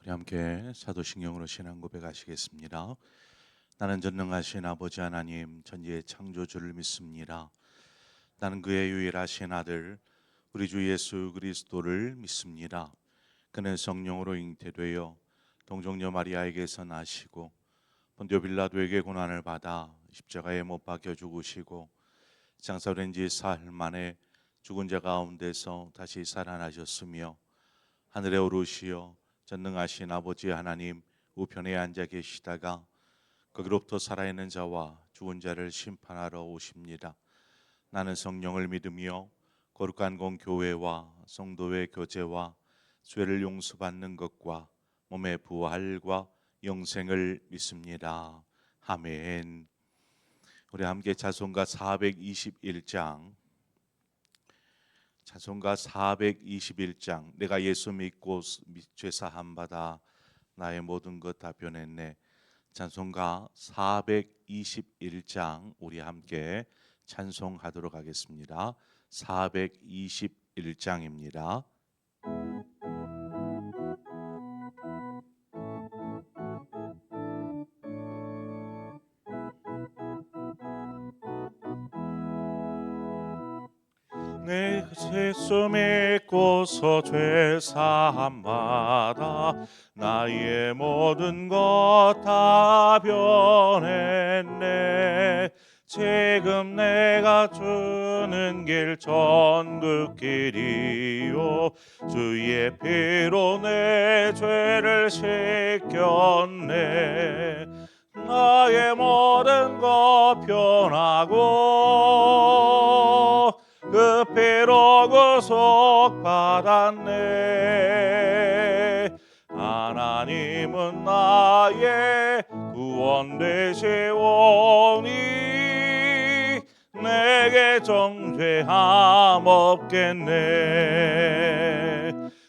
우리 함께 사도신경으로 신앙 고백하시겠습니다. 나는 전능하신 아버지 하나님 천지의 창조주를 믿습니다. 나는 그의 유일하신 아들 우리 주 예수 그리스도를 믿습니다. 그는 성령으로 잉태되어 동정녀 마리아에게서 나시고 본디오 빌라도에게 고난을 받아 십자가에 못 박혀 죽으시고 장사된 지 사흘 만에 죽은 자 가운데서 다시 살아나셨으며 하늘에 오르시어 전능하신 아버지 하나님 우편에 앉아 계시다가 거기로부터 살아있는 자와 죽은 자를 심판하러 오십니다. 나는 성령을 믿으며 거룩한 공교회와 성도의 교제와 죄를 용서받는 것과 몸의 부활과 영생을 믿습니다. 아멘. 우리 함께 자송가 421장 자송가 421장 내가 예수 믿고 죄사함 받아 나의 모든 것 다 변했네. 찬송가 421장 우리 함께 찬송하도록 하겠습니다. 421장입니다. 내 예수 믿고서 죄사함 받아 나의 모든 것 다 변했네. 지금 내가 주는 길 전국길이요 주의 피로 내 죄를 씻겼네. 나의 모든 것 변하고 그 피로 구속받았네. 하나님은 나의 구원 되시오니 내게 정죄함 없겠네.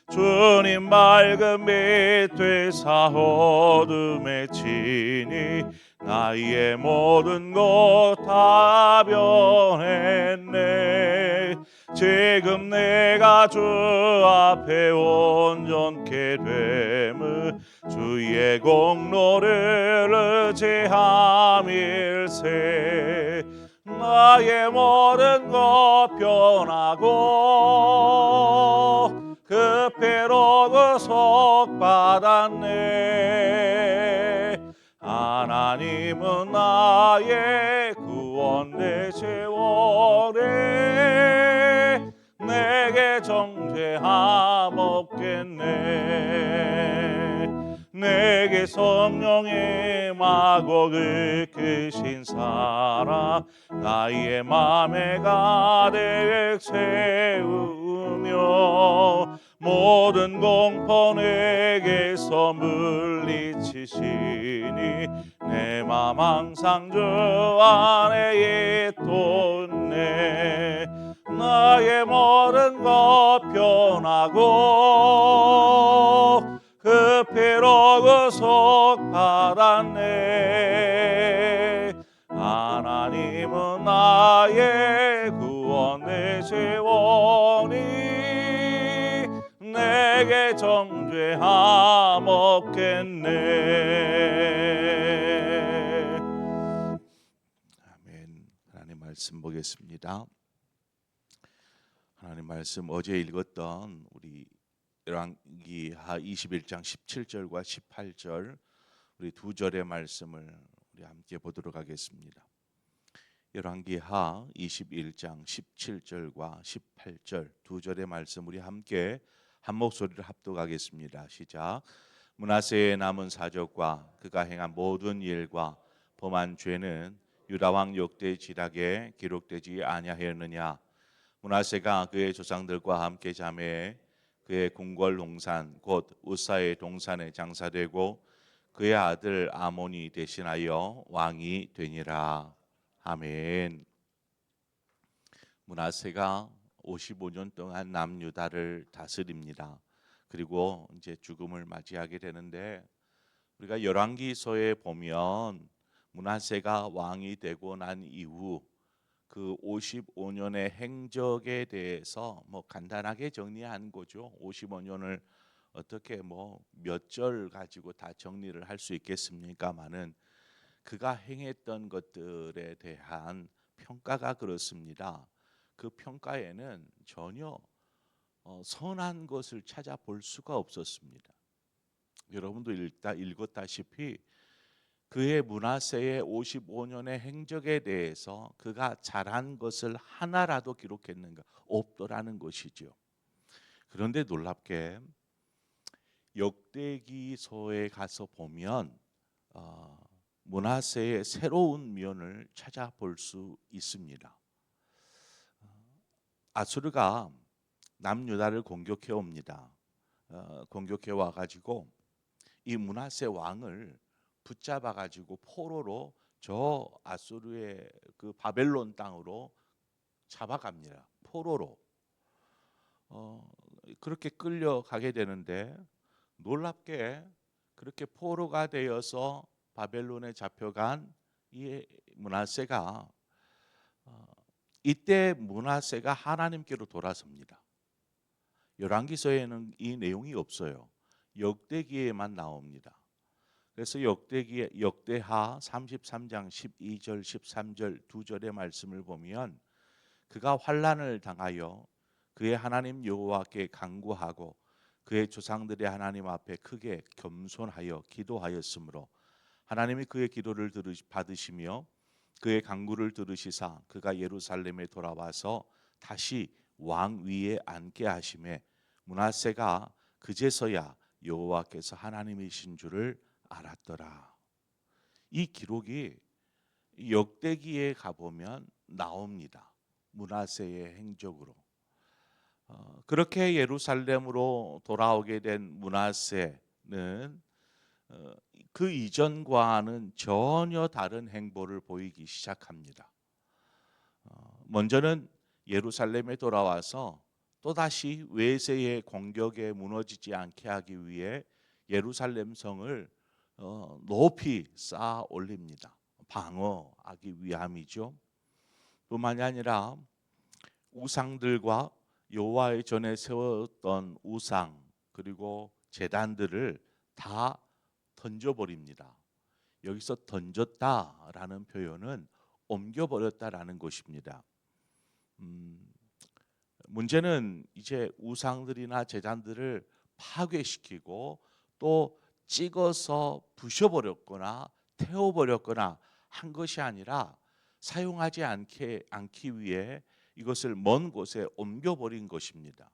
주님 맑은 빛 되사 어둠에 치니 나의 모든 것 다 변했네. 지금 내가 주 앞에 온전케 됨은 주의 공로를 의지함일세. 나의 모든 것 변하고 그 피로 구속받았네. 하나님은 나의 구원 되시오니 내게 정죄함 없겠네. 내게 성령의 임하고 이끄신 사랑 나의 맘에 가득 채우며 모든 공포 내게서 물리치시니 내 맘 항상 주 안에 있도네. 나의 모든 것 변하고 그 피로 구속받았네. 하나님은 나의 구원 되시오니 내게 정죄함 없겠네. 아멘. 하나님 말씀 보겠습니다. 하나님 말씀 어제 읽었던 우리 열왕기하 21장 17절과 18절 우리 두 절의 말씀을 우리 함께 보도록 하겠습니다. 열왕기하 21장 17절과 18절 두 절의 말씀 우리 함께 한 목소리를 합독하겠습니다. 시작. 므낫세의 남은 사적과 그가 행한 모든 일과 범한 죄는 유다 왕 역대 지략에 기록되지 아니하였느냐. 므낫세가 그의 조상들과 함께 잠에 그의 궁궐 동산 곧 우사의 동산에 장사되고 그의 아들 아몬이 대신하여 왕이 되니라. 아멘. 므낫세가 55년 동안 남유다를 다스립니다. 그리고 이제 죽음을 맞이하게 되는데 우리가 열왕기서에 보면 므낫세가 왕이 되고 난 이후 그 55년의 행적에 대해서 간단하게 정리한 거죠. 55년을 어떻게 뭐 몇 절 가지고 다 정리를 할 수 있겠습니까마는 그가 행했던 것들에 대한 평가가 그렇습니다. 그 평가에는 전혀 선한 것을 찾아볼 수가 없었습니다. 여러분도 읽었다시피 그의 므낫세의 55년의 행적에 대해서 그가 잘한 것을 하나라도 기록했는가? 없더라는 것이죠. 그런데 놀랍게 역대기서에 가서 보면 므낫세의 새로운 면을 찾아볼 수 있습니다. 아수르가 남유다를 공격해 옵니다. 공격해 와 가지고 이 므낫세 왕을 붙잡아 가지고 포로로 저 아수르의 그 바벨론 땅으로 잡아갑니다. 포로로 그렇게 끌려가게 되는데 놀랍게 그렇게 포로가 되어서 바벨론에 잡혀간 이 므낫세가 이때 므낫세가 하나님께로 돌아섭니다. 열왕기서에는 이 내용이 없어요. 역대기에만 나옵니다. 그래서 역대하 33장 12절 13절 두 절의 말씀을 보면 그가 환난을 당하여 그의 하나님 여호와께 간구하고 그의 조상들의 하나님 앞에 크게 겸손하여 기도하였으므로 하나님이 그의 기도를 받으시며 그의 간구를 들으시사 그가 예루살렘에 돌아와서 다시 왕 위에 앉게 하심에 므낫세가 그제서야 여호와께서 하나님이신 줄을 알았더라. 이 기록이 역대기에 가보면 나옵니다. 므낫세의 행적으로. 그렇게 예루살렘으로 돌아오게 된 므낫세는 그 이전과는 전혀 다른 행보를 보이기 시작합니다. 먼저는 예루살렘에 돌아와서 또다시 외세의 공격에 무너지지 않게 하기 위해 예루살렘 성을 높이 쌓아 올립니다. 방어하기 위함이죠. 뿐만이 아니라 우상들과 여호와의 전에 세웠던 우상 그리고 제단들을 다 던져버립니다. 여기서 던졌다라는 표현은 옮겨버렸다라는 것입니다. 문제는 이제 우상들이나 제단들을 파괴시키고 또 찍어서 부셔버렸거나 태워버렸거나 한 것이 아니라 사용하지 않기 위해 이것을 먼 곳에 옮겨버린 것입니다.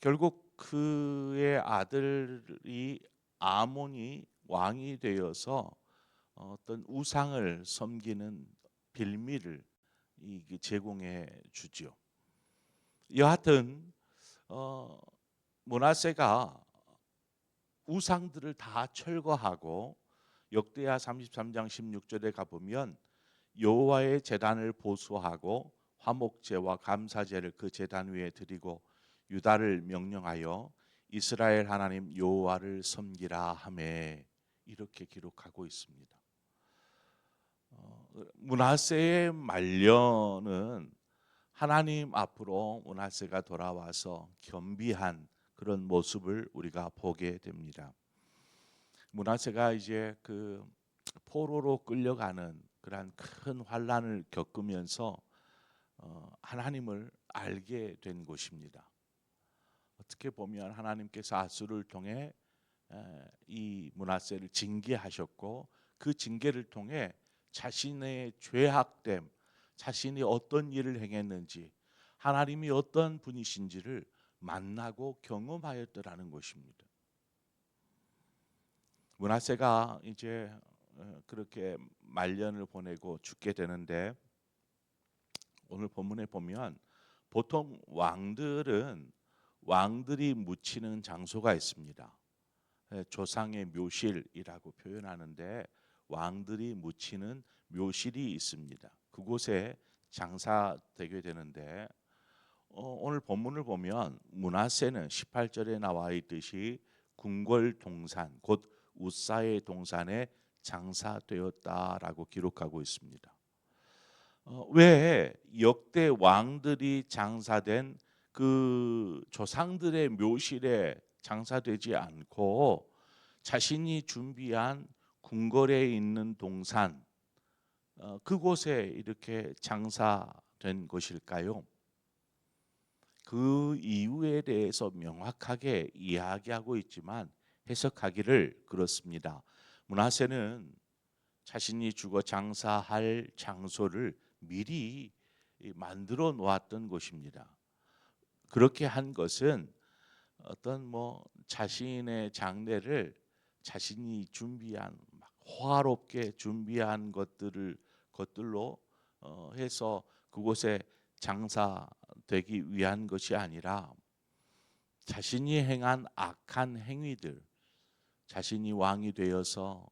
결국 그의 아들이 아몬이 왕이 되어서 어떤 우상을 섬기는 빌미를 제공해 주죠. 여하튼 므낫세가 우상들을 다 철거하고 역대하 33장 16절에 가보면 여호와의 제단을 보수하고 화목제와 감사제를 그 제단 위에 드리고 유다를 명령하여 이스라엘 하나님 여호와를 섬기라 하매 이렇게 기록하고 있습니다. 므낫세의 말년은 하나님 앞으로 므낫세가 돌아와서 겸비한 그런 모습을 우리가 보게 됩니다. 므낫세가 이제 그 포로로 끌려가는 그러한 큰 환난을 겪으면서 하나님을 알게 된 것입니다. 어떻게 보면 하나님께서 아수를 통해 이 므낫세를 징계하셨고 그 징계를 통해 자신의 죄악됨, 자신이 어떤 일을 행했는지, 하나님이 어떤 분이신지를 만나고 경험하였더라는 것입니다. 므낫세가 이제 그렇게 말년을 보내고 죽게 되는데 오늘 본문에 보면 보통 왕들이 묻히는 장소가 있습니다. 조상의 묘실이라고 표현하는데 왕들이 묻히는 묘실이 있습니다. 그곳에 장사되게 되는데 오늘 본문을 보면 므낫세는 18절에 나와 있듯이 궁궐 동산 곧 우사의 동산에 장사되었다라고 기록하고 있습니다. 왜 역대 왕들이 장사된 그 그 조상들의 묘실에 장사되지 않고 자신이 준비한 궁궐에 있는 동산 그곳에 이렇게 장사된 것일까요? 그 이유에 대해서 명확하게 이야기하고 있지만 해석하기를 그렇습니다. 므낫세는 자신이 죽어 장사할 장소를 미리 만들어 놓았던 것입니다. 그렇게 한 것은 어떤 자신의 장례를 자신이 준비한 화롭게 준비한 것들로 해서 그곳에 장사되기 위한 것이 아니라 자신이 행한 악한 행위들, 자신이 왕이 되어서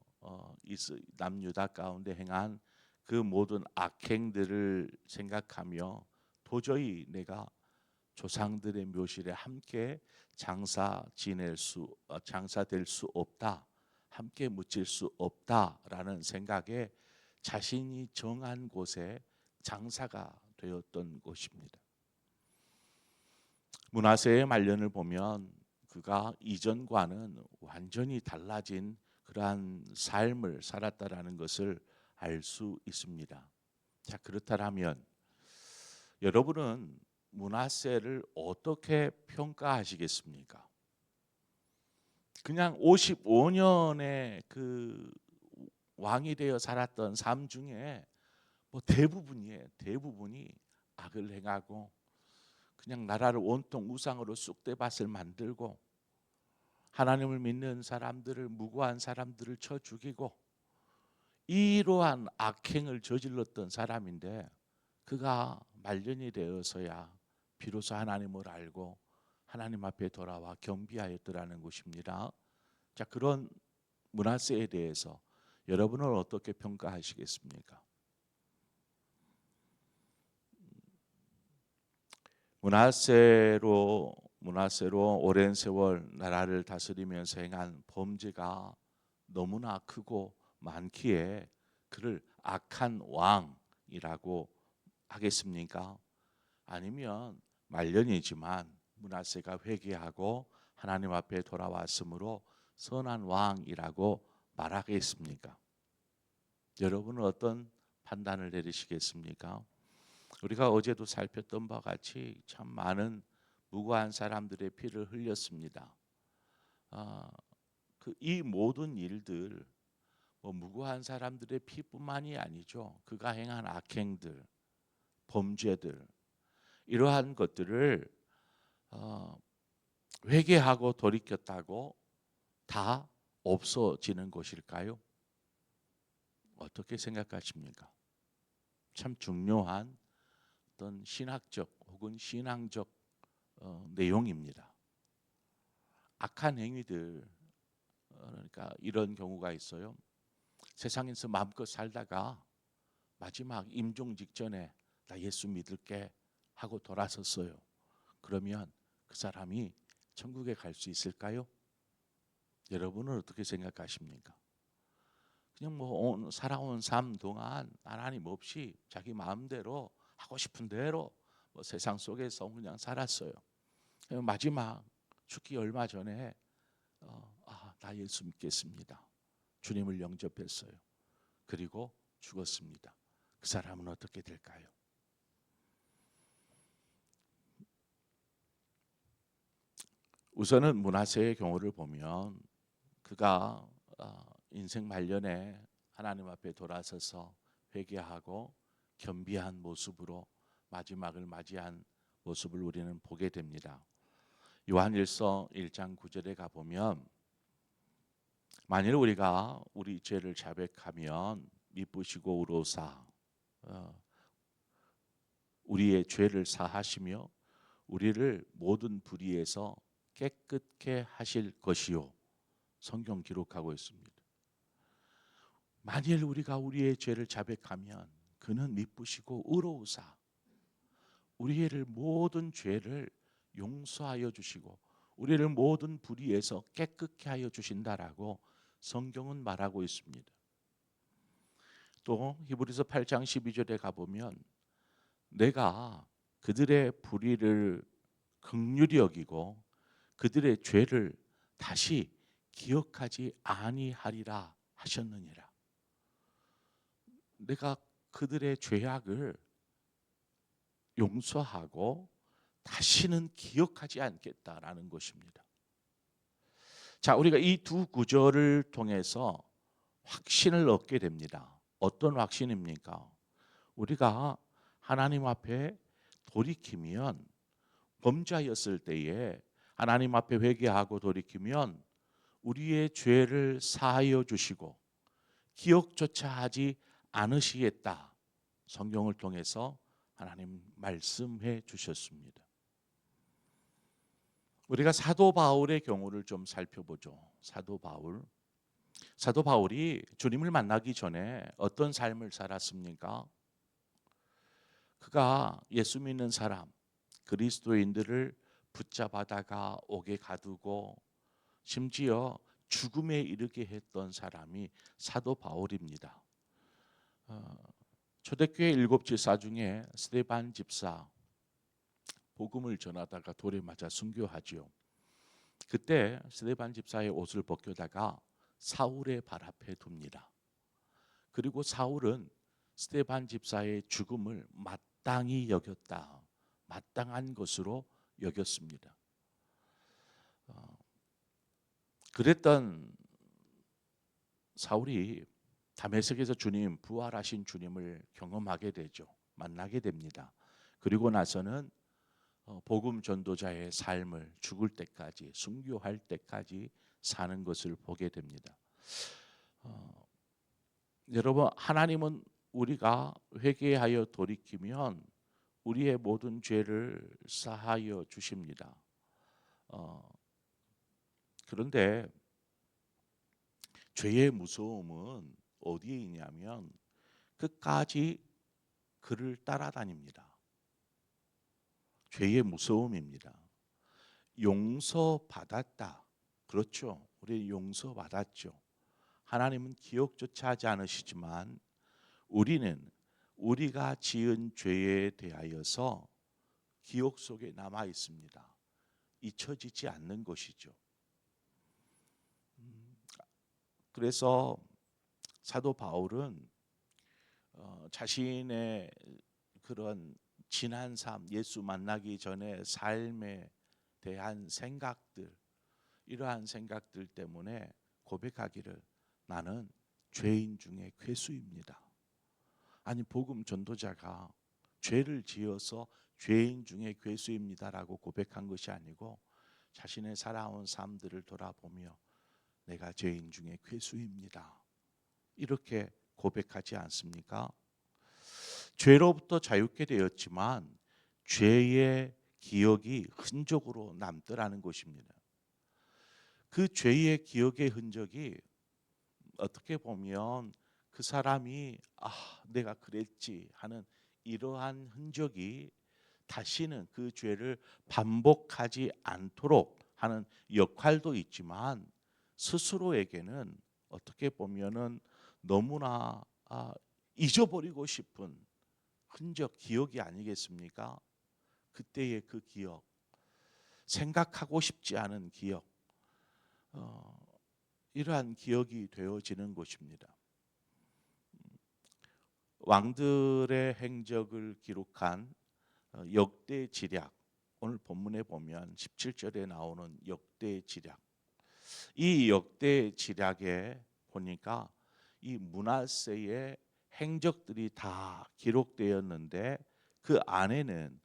남유다 가운데 행한 그 모든 악행들을 생각하며 도저히 내가 조상들의 묘실에 함께 장사될 수 없다, 함께 묻힐 수 없다라는 생각에 자신이 정한 곳에 장사가 되었던 것입니다. 므낫세의 말년을 보면 그가 이전과는 완전히 달라진 그러한 삶을 살았다라는 것을 알 수 있습니다. 자, 그렇다면 여러분은 므낫세를 어떻게 평가하시겠습니까? 그냥 55년의 그 왕이 되어 살았던 삶 중에 대부분이 악을 행하고 그냥 나라를 온통 우상으로 쑥대밭을 만들고 하나님을 믿는 사람들을 무고한 사람들을 쳐 죽이고 이러한 악행을 저질렀던 사람인데 그가 말년이 되어서야 비로소 하나님을 알고 하나님 앞에 돌아와 겸비하였더라는 것입니다. 자, 그런 므낫세에 대해서 여러분은 어떻게 평가하시겠습니까? 므낫세로 오랜 세월 나라를 다스리면서 행한 범죄가 너무나 크고 많기에 그를 악한 왕이라고 하겠습니까? 아니면 말년이지만 므낫세가 회개하고 하나님 앞에 돌아왔으므로 선한 왕이라고 말하겠습니까? 여러분은 어떤 판단을 내리시겠습니까? 우리가 어제도 살폈던 바와 같이 참 많은 무고한 사람들의 피를 흘렸습니다. 이 모든 일들 무고한 사람들의 피뿐만이 아니죠. 그가 행한 악행들, 범죄들 이러한 것들을 회개하고 돌이켰다고 다 없어지는 것일까요? 어떻게 생각하십니까? 참 중요한 어떤 신학적 혹은 신앙적 내용입니다. 악한 행위들 그러니까 이런 경우가 있어요. 세상에서 마음껏 살다가 마지막 임종 직전에 나 예수 믿을게 하고 돌아섰어요. 그러면 그 사람이 천국에 갈 수 있을까요? 여러분은 어떻게 생각하십니까? 그냥 살아온 삶 동안 하나님 없이 자기 마음대로 하고 싶은 대로 세상 속에서 그냥 살았어요. 마지막 죽기 얼마 전에 나 예수 믿겠습니다. 주님을 영접했어요. 그리고 죽었습니다. 그 사람은 어떻게 될까요? 우선은 므낫세의 경우를 보면 그가 인생 말년에 하나님 앞에 돌아서서 회개하고 겸비한 모습으로 마지막을 맞이한 모습을 우리는 보게 됩니다. 요한일서 1장 9절에 가보면 만일 우리가 우리 죄를 자백하면 미쁘시고 의로사 우리의 죄를 사하시며 우리를 모든 불의에서 깨끗게 하실 것이요. 성경 기록하고 있습니다. 만일 우리가 우리의 죄를 자백하면 그는 미쁘시고 의로우사 우리의 모든 죄를 용서하여 주시고 우리를 모든 불의에서 깨끗게 하여 주신다라고 성경은 말하고 있습니다. 또 히브리서 8장 12절에 가보면 내가 그들의 불의를 긍휼히 여기고 그들의 죄를 다시 기억하지 아니하리라 하셨느니라. 내가 그들의 죄악을 용서하고 다시는 기억하지 않겠다라는 것입니다. 자, 우리가 이 두 구절을 통해서 확신을 얻게 됩니다. 어떤 확신입니까? 우리가 하나님 앞에 돌이키면, 범죄하였을 때에 하나님 앞에 회개하고 돌이키면 우리의 죄를 사하여 주시고 기억조차 하지 않으시겠다. 성경을 통해서 하나님 말씀해 주셨습니다. 우리가 사도 바울의 경우를 좀 살펴보죠. 사도 바울이 주님을 만나기 전에 어떤 삶을 살았습니까? 그가 예수 믿는 사람, 그리스도인들을 붙잡아다가 옥에 가두고 심지어 죽음에 이르게 했던 사람이 사도 바울입니다. 초대교회 7집사 중에 스데반 집사, 복음을 전하다가 돌에 맞아 순교하지요. 그때 스데반 집사의 옷을 벗겨다가 사울의 발 앞에 둡니다. 그리고 사울은 스데반 집사의 죽음을 마땅히 여겼다. 마땅한 것으로 여겼습니다. 그랬던 사울이 다메섹에서 부활하신 주님을 경험하게 되죠. 만나게 됩니다. 그리고 나서는 복음 전도자의 삶을 죽을 때까지, 순교할 때까지 사는 것을 보게 됩니다. 여러분, 하나님은 우리가 회개하여 돌이키면 우리의 모든 죄를 사하여 주십니다. 그런데 죄의 무서움은 어디에 있냐면 끝까지 그를 따라다닙니다. 죄의 무서움입니다. 용서받았다. 그렇죠. 우리 용서받았죠. 하나님은 기억조차 하지 않으시지만 우리는 우리가 지은 죄에 대하여서 기억 속에 남아 있습니다. 잊혀지지 않는 것이죠. 그래서 사도 바울은 자신의 그런 지난 삶, 예수 만나기 전에 삶에 대한 생각들, 이러한 생각들 때문에 고백하기를 나는 죄인 중에 괴수입니다. 아니, 복음 전도자가 죄를 지어서 죄인 중에 괴수입니다라고 고백한 것이 아니고 자신의 살아온 삶들을 돌아보며 내가 죄인 중에 괴수입니다. 이렇게 고백하지 않습니까? 죄로부터 자유케 되었지만 죄의 기억이 흔적으로 남더라는 것입니다. 그 죄의 기억의 흔적이 어떻게 보면 그 사람이 내가 그랬지 하는 이러한 흔적이 다시는 그 죄를 반복하지 않도록 하는 역할도 있지만 스스로에게는 어떻게 보면은 너무나 잊어버리고 싶은 흔적, 기억이 아니겠습니까? 그때의 그 기억, 생각하고 싶지 않은 기억, 이러한 기억이 되어지는 것입니다. 왕들의 행적을 기록한 역대지략, 오늘 본문에 보면 17절에 나오는 역대지략, 이 역대지략에 보니까 이 므낫세의 행적들이 다 기록되었는데 그 안에는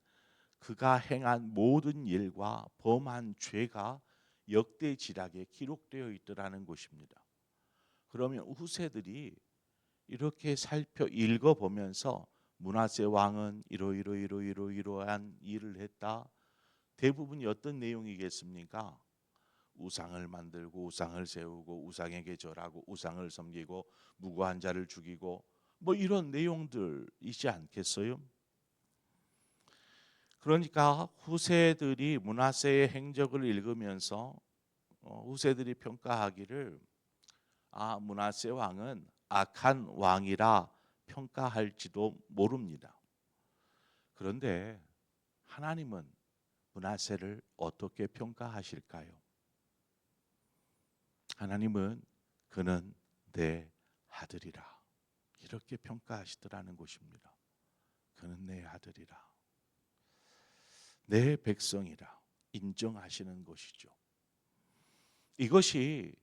그가 행한 모든 일과 범한 죄가 역대지략에 기록되어 있더라는 것입니다. 그러면 후세들이 이렇게 살펴 읽어보면서 므낫세 왕은 이러한 일을 했다. 대부분이 어떤 내용이겠습니까? 우상을 만들고 우상을 세우고 우상에게 절하고 우상을 섬기고 무고한 자를 죽이고 뭐 이런 내용들이지 않겠어요? 그러니까 후세들이 므낫세의 행적을 읽으면서 후세들이 평가하기를 므낫세 왕은 악한 왕이라 평가할지도 모릅니다. 그런데 하나님은 므낫세를 어떻게 평가하실까요? 하나님은 그는 내 아들이라 이렇게 평가하시더라는 것입니다. 그는 내 아들이라, 내 백성이라 인정하시는 것이죠. 이것이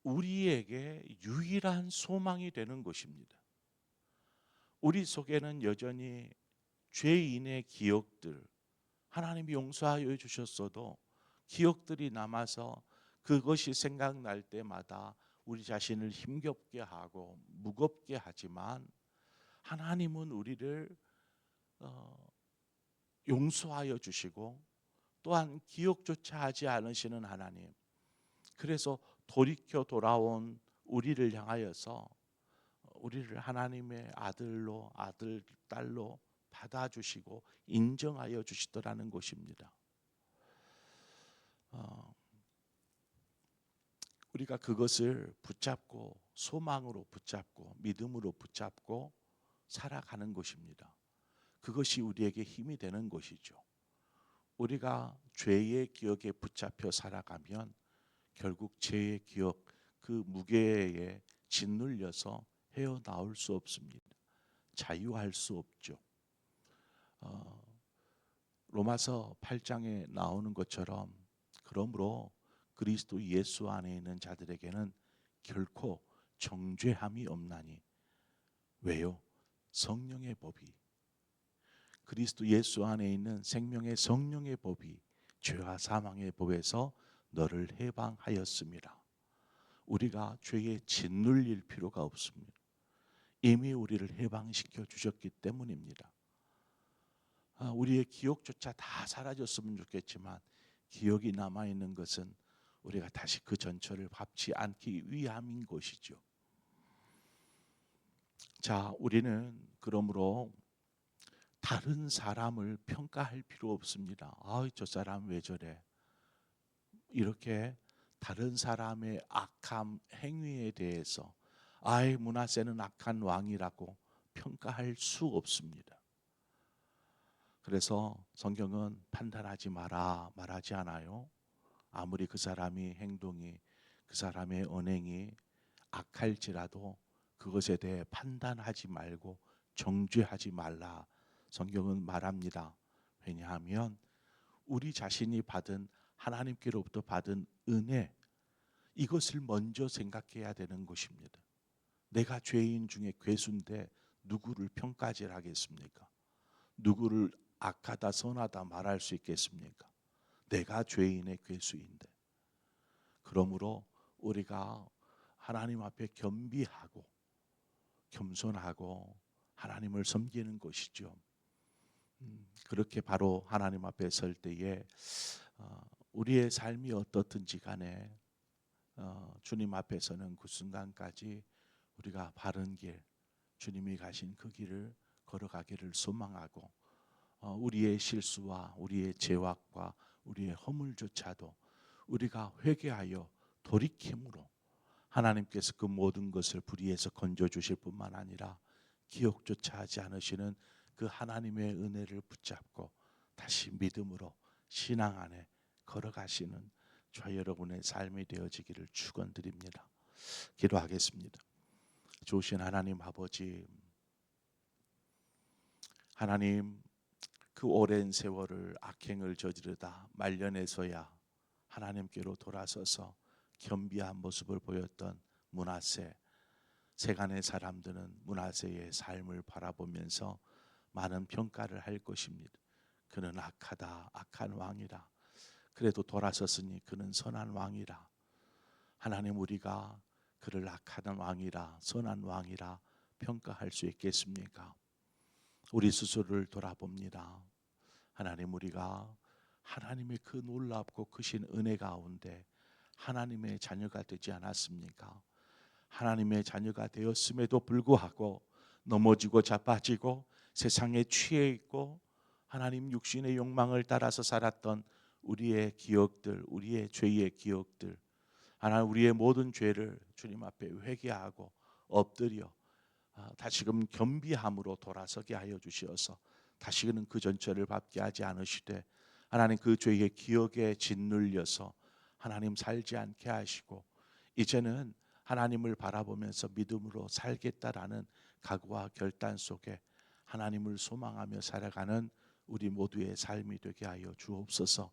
우리에게 유일한 소망이 되는 것입니다. 우리 속에는 여전히 죄인의 기억들, 하나님이 용서하여 주셨어도 기억들이 남아서 그것이 생각날 때마다 우리 자신을 힘겹게 하고 무겁게 하지만, 하나님은 우리를 용서하여 주시고 또한 기억조차 하지 않으시는 하나님, 그래서 돌이켜 돌아온 우리를 향하여서 우리를 하나님의 아들로, 아들, 딸로 받아주시고 인정하여 주시더라는 것입니다. 우리가 그것을 붙잡고 소망으로 붙잡고 믿음으로 붙잡고 살아가는 것입니다. 그것이 우리에게 힘이 되는 것이죠. 우리가 죄의 기억에 붙잡혀 살아가면 결국 죄의 기억, 그 무게에 짓눌려서 헤어나올 수 없습니다. 자유할 수 없죠. 로마서 8장에 나오는 것처럼, 그러므로 그리스도 예수 안에 있는 자들에게는 결코 정죄함이 없나니. 왜요? 성령의 법이, 그리스도 예수 안에 있는 생명의 성령의 법이 죄와 사망의 법에서 너를 해방하였습니다. 우리가 죄에 짓눌릴 필요가 없습니다. 이미 우리를 해방시켜 주셨기 때문입니다. 우리의 기억조차 다 사라졌으면 좋겠지만, 기억이 남아있는 것은 우리가 다시 그 전철을 밟지 않기 위함인 것이죠. 자, 우리는 그러므로 다른 사람을 평가할 필요 없습니다. 저 사람 왜 저래? 이렇게 다른 사람의 악함 행위에 대해서 므낫세는 악한 왕이라고 평가할 수 없습니다. 그래서 성경은 판단하지 마라 말하지 않아요. 아무리 그 사람이 행동이, 그 사람의 언행이 악할지라도 그것에 대해 판단하지 말고 정죄하지 말라 성경은 말합니다. 왜냐하면 우리 자신이 받은, 하나님께로부터 받은 은혜, 이것을 먼저 생각해야 되는 것입니다. 내가 죄인 중에 괴수인데 누구를 평가질 하겠습니까? 누구를 악하다 선하다 말할 수 있겠습니까? 내가 죄인의 괴수인데. 그러므로 우리가 하나님 앞에 겸비하고 겸손하고 하나님을 섬기는 것이죠. 그렇게 바로 하나님 앞에 설 때에 우리의 삶이 어떻든지 간에 주님 앞에서는 그 순간까지 우리가 바른 길, 주님이 가신 그 길을 걸어가기를 소망하고, 우리의 실수와 우리의 죄악과 우리의 허물조차도 우리가 회개하여 돌이킴으로 하나님께서 그 모든 것을 불의에서 건져주실 뿐만 아니라 기억조차 하지 않으시는 그 하나님의 은혜를 붙잡고 다시 믿음으로 신앙 안에 걸어가시는 저와 여러분의 삶이 되어지기를 축원드립니다. 기도하겠습니다. 좋으신 하나님 아버지, 하나님, 그 오랜 세월을 악행을 저지르다 말년에서야 하나님께로 돌아서서 겸비한 모습을 보였던 므낫세, 세간의 사람들은 므낫세의 삶을 바라보면서 많은 평가를 할 것입니다. 그는 악하다, 악한 왕이라. 그래도 돌아섰으니 그는 선한 왕이라. 하나님, 우리가 그를 악한 왕이라, 선한 왕이라 평가할 수 있겠습니까? 우리 스스로를 돌아봅니다. 하나님, 우리가 하나님의 그 놀랍고 크신 은혜 가운데 하나님의 자녀가 되지 않았습니까? 하나님의 자녀가 되었음에도 불구하고 넘어지고 자빠지고 세상에 취해 있고 하나님 육신의 욕망을 따라서 살았던 우리의 기억들, 우리의 죄의 기억들, 하나님, 우리의 모든 죄를 주님 앞에 회개하고 엎드려 다시금 겸비함으로 돌아서게 하여 주시어서 다시는 그 전철을 밟게 하지 않으시되 하나님 그 죄의 기억에 짓눌려서 하나님 살지 않게 하시고 이제는 하나님을 바라보면서 믿음으로 살겠다라는 각오와 결단 속에 하나님을 소망하며 살아가는 우리 모두의 삶이 되게 하여 주옵소서.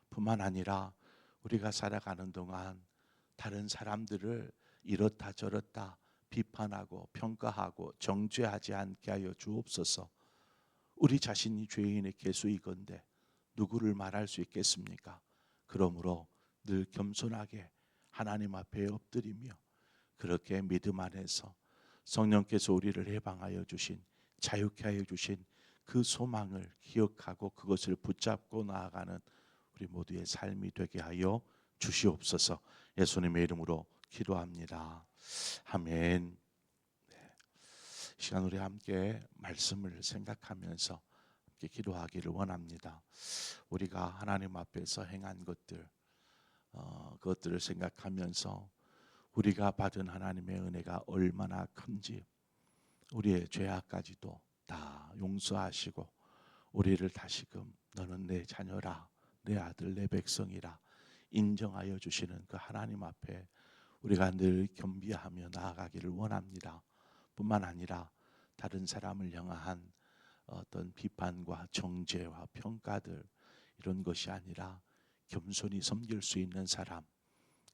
뿐만 아니라 우리가 살아가는 동안 다른 사람들을 이렇다 저렇다 비판하고 평가하고 정죄하지 않게 하여 주옵소서. 우리 자신이 죄인의 개수이건대 누구를 말할 수 있겠습니까? 그러므로 늘 겸손하게 하나님 앞에 엎드리며 그렇게 믿음 안에서 성령께서 우리를 해방하여 주신, 자유케 하여 주신 그 소망을 기억하고 그것을 붙잡고 나아가는 우리 모두의 삶이 되게 하여 주시옵소서. 예수님의 이름으로 기도합니다. 아멘. 시간 우리 함께 말씀을 생각하면서 함께 기도하기를 원합니다. 우리가 하나님 앞에서 행한 것들, 그것들을 생각하면서 우리가 받은 하나님의 은혜가 얼마나 큰지, 우리의 죄악까지도 다 용서하시고 우리를 다시금 너는 내 자녀라, 내 아들, 내 백성이라 인정하여 주시는 그 하나님 앞에 우리가 늘 겸비하며 나아가기를 원합니다. 뿐만 아니라 다른 사람을 향한 어떤 비판과 정죄와 평가들, 이런 것이 아니라 겸손히 섬길 수 있는 사람,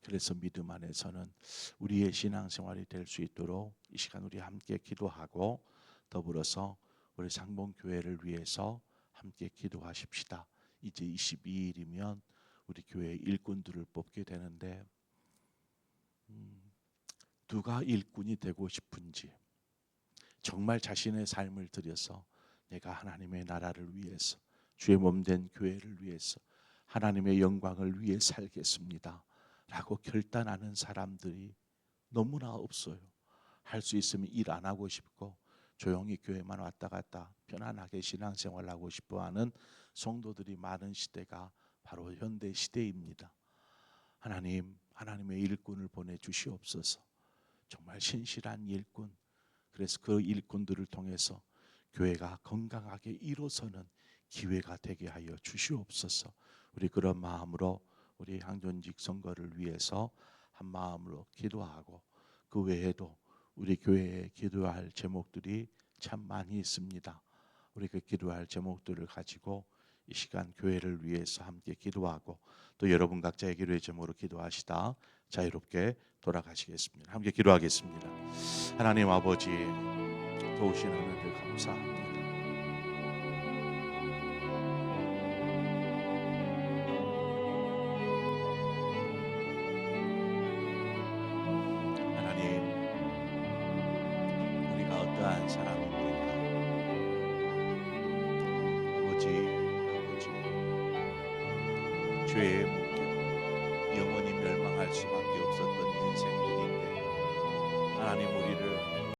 그래서 믿음 안에서는 우리의 신앙생활이 될 수 있도록 이 시간 우리 함께 기도하고 더불어서 우리 상봉교회를 위해서 함께 기도하십시다. 이제 22일이면 우리 교회 일꾼들을 뽑게 되는데 누가 일꾼이 되고 싶은지, 정말 자신의 삶을 들여서 내가 하나님의 나라를 위해서, 주의 몸된 교회를 위해서, 하나님의 영광을 위해 살겠습니다 라고 결단하는 사람들이 너무나 없어요. 할 수 있으면 일 안 하고 싶고 조용히 교회만 왔다 갔다 편안하게 신앙생활하고 싶어하는 성도들이 많은 시대가 바로 현대 시대입니다. 하나님, 하나님의 일꾼을 보내주시옵소서. 정말 신실한 일꾼, 그래서 그 일꾼들을 통해서 교회가 건강하게 일어서는 기회가 되게 하여 주시옵소서. 우리 그런 마음으로 우리 항존직 선거를 위해서 한 마음으로 기도하고, 그 외에도 우리 교회에 기도할 제목들이 참 많이 있습니다. 우리 그 기도할 제목들을 가지고 이 시간 교회를 위해서 함께 기도하고, 또 여러분 각자의 기도의 제목으로 기도하시다 자유롭게 돌아가시겠습니다. 함께 기도하겠습니다. 하나님 아버지, 도우신 은혜를 감사합니다. 하나님, 우리가 어떠한 사람입니까? 아버지, 죄에 묶여 영원히 멸망할 수밖에 없었던 인생들인데 하나님 우리를